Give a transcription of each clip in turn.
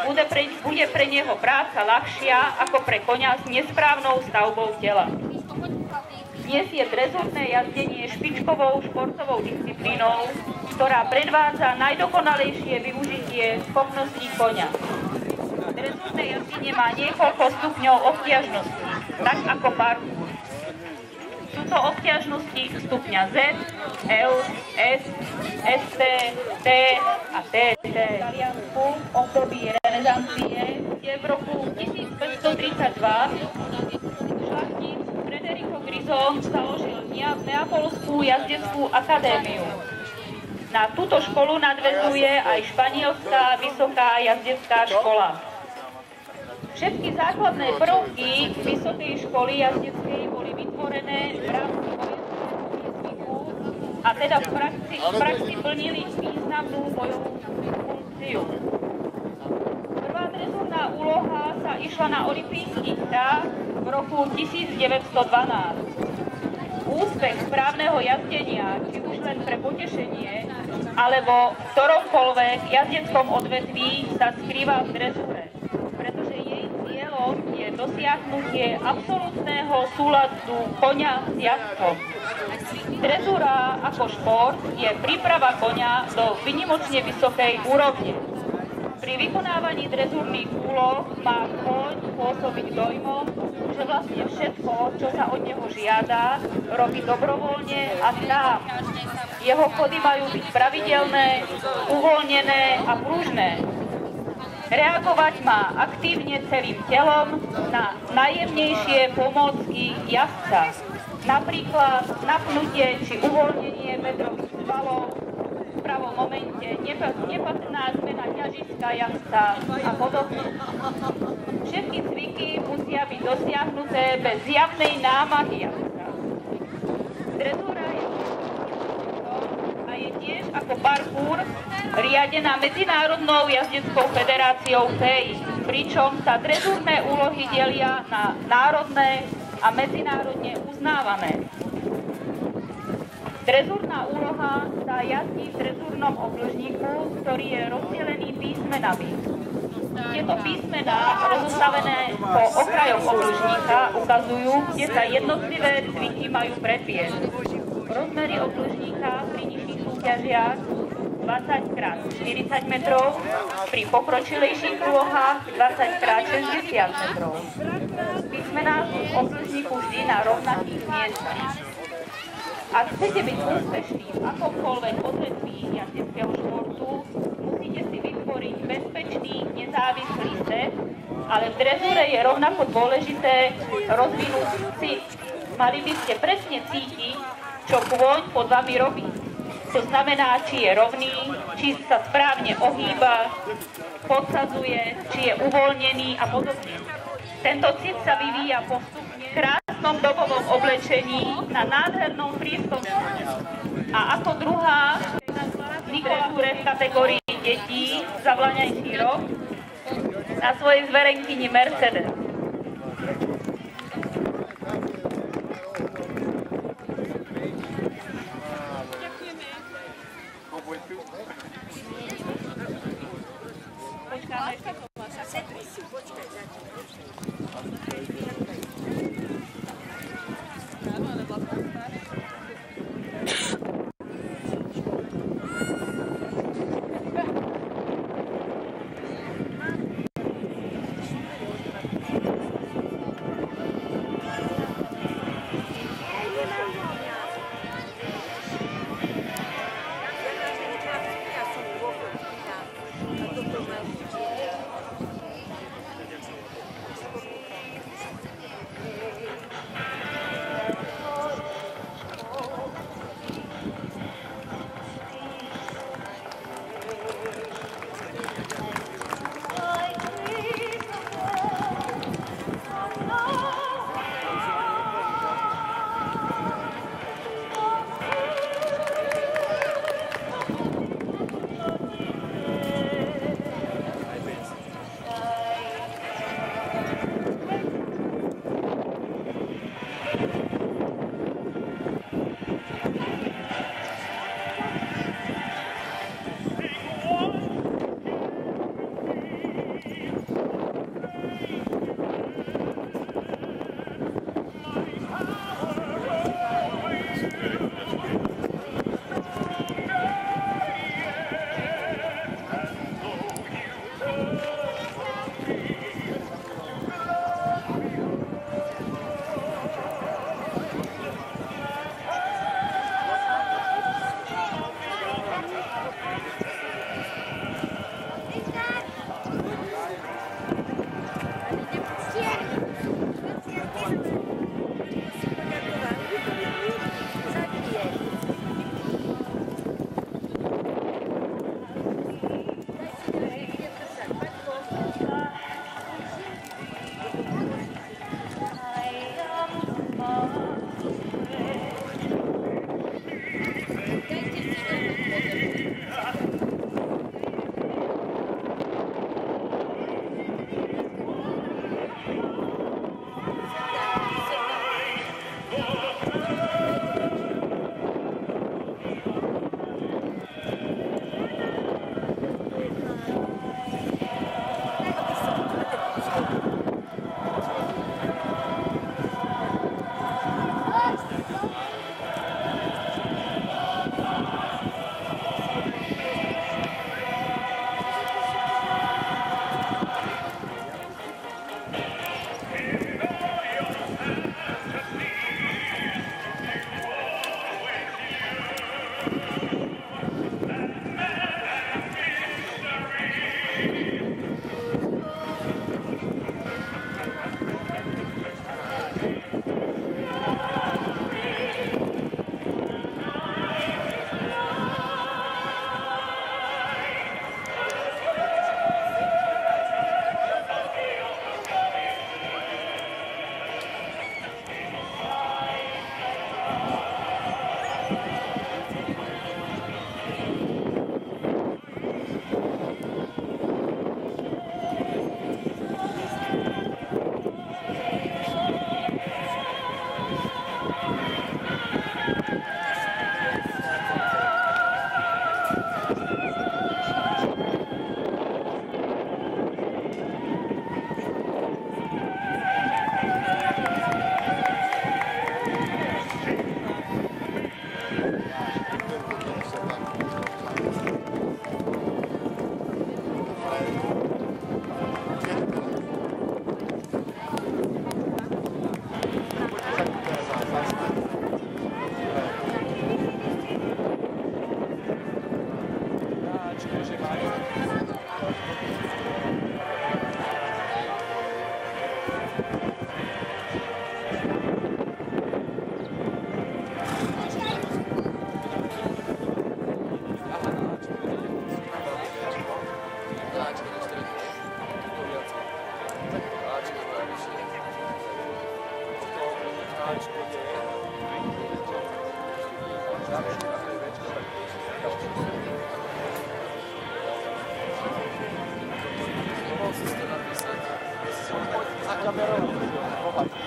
bude pre neho práca ľahšia ako pre koňa s nesprávnou stavbou tela. Dnes je drezúrne jazdenie špičkovou športovou disciplínou, ktorá predvádza najdokonalejšie využitie schopností koňa. Drezúrne jazdenie má niekoľko stupňov obťažnosti, tak ako parkour. Sú to obťažnosti stupňa Z, L, S, ST, T a TT. V Taliansku v období renesancie, kde v roku 1532 šlachtic Federico Grisón založil Neapolskú jazdeckú akadémiu. Na túto školu nadväzuje aj španielská vysoká jazdecká škola. Všetky základné prvky vysokej školy jazdeckej boli vytvorené v rámci vojenského výcviku a teda v praxi plnili významnú bojovú funkciu. Prvá drezúrna úloha sa išla na olympijských hrách v roku 1912. Úspech správneho jazdenia, či už len pre potešenie, alebo v ktoromkoľvek jazdeckom odvetví sa skrýva v drezúre, pretože jej cieľom je dosiahnutie absolútneho súladu koňa s jazdcom. Drezúra ako šport je príprava koňa do výnimočne vysokej úrovne. Pri vykonávaní drezúrnych úloh má koň pôsobiť dojmom, že vlastne všetko, čo sa od neho žiada, robí dobrovoľne a sám. Jeho chody majú byť pravidelné, uvoľnené a pružné. Reagovať má aktívne celým telom na najjemnejšie pomôcky jazdca, napríklad napnutie či uvoľnenie bedrových svalov, v pravom momente nepatrná zmena ťažiska jazdca a podobne. Všetky cviky musia byť dosiahnuté bez zjavnej námahy jazdca. Drezúra je a je tiež ako parkour riadená Medzinárodnou jazdeckou federáciou FEI, pričom sa drezúrne úlohy delia na národné a medzinárodne uznávané. Drezúrna úloha sa jazdí v drezúrnom obĺžníku, ktorý je rozdelený písmenami. Tieto písmená, rozostavené po okrajoch obĺžníka, ukazujú, kde sa jednotlivé cviky majú predviesť. Rozmery obĺžníka pri nižších súťažiach 20x40 metrov, pri pokročilejších úlohách 20x60 metrov. Písmená sú v obĺžníku vždy na rovnakých miestach. Ak chcete byť úspešní v akomkoľvek odvetví jazdeckého športu, musíte si vytvoriť bezpečný, nezávislý set, ale v drezúre je rovnako dôležité rozvinúť cit. Mali by ste presne cítiť, čo kôň pod vami robí. To znamená, či je rovný, či sa správne ohýba, podsadzuje, či je uvoľnený a podobne. Tento cit sa vyvíja postupne v krásnom dobovom oblečení na nádhernom prístupku. A ako druhá drezúre v kategórii detí za vlaňajší rok na svojej zverenkyni Mercedes.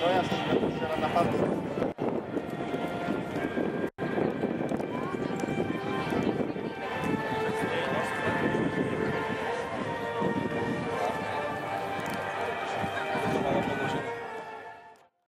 No ja som včera na parku